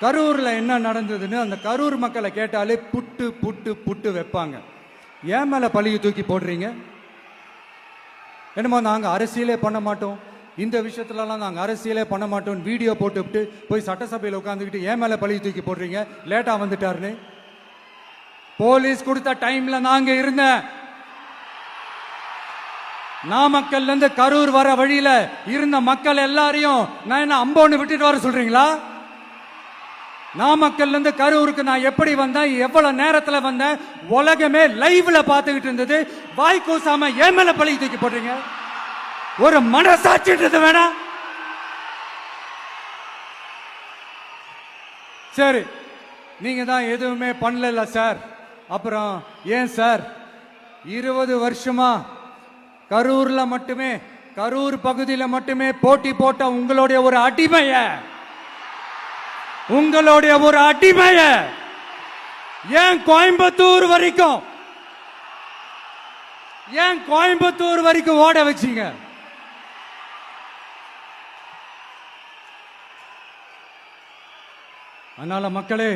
கரூர்ல என்ன நடந்ததுன்னு அந்த கரூர் மக்களை கேட்டாலே புட்டு புட்டு புட்டு வைப்பாங்க. ஏன் மேல பழிய தூக்கி போடுறீங்க? என்னமோ நாங்க அரசியலே பண்ண மாட்டோம், இந்த விஷயத்துலலாம் நாங்க அரசியலே பண்ண மாட்டோம், வீடியோ போட்டுவிட்டு போய் சட்டசபையில் உட்காந்துக்கிட்டு ஏன் மேல பழிய தூக்கி போடுறீங்க? லேட்டா வந்துட்டாருன்னு போலீஸ் கொடுத்த டைம்ல நாங்க இருந்தேன். நாமக்கல்ல இருந்து கரூர் வர வழியில இருந்த மக்கள் எல்லாரையும் நான் என்ன அம்போன்னு விட்டுட்டு வர சொல்றீங்களா? நாமக்கல்ல இருந்து கரூருக்கு நான் எப்படி வந்தேன், எவ்வளவு நேரத்துல வந்தேன், உலகமே லைவ்ல பாத்துக்கிட்டு இருந்தது. வாய் கூசாம ஏன் மேல பழி தூக்கி போடுறீங்க? ஒரு மனசாட்சின்றது வேணா? சரி, நீங்க தான் எதுவுமே பண்ணல சார். அப்புறம் ஏன் சார் 20 வருஷமா கரூர்ல மட்டுமே, கரூர் பகுதியில் மட்டுமே போட்டி போட்ட உங்களுடைய ஒரு அடிமைய ஏன் கோயம்புத்தூர் வரைக்கும் ஓட வச்சீங்க? அதனால மக்களே,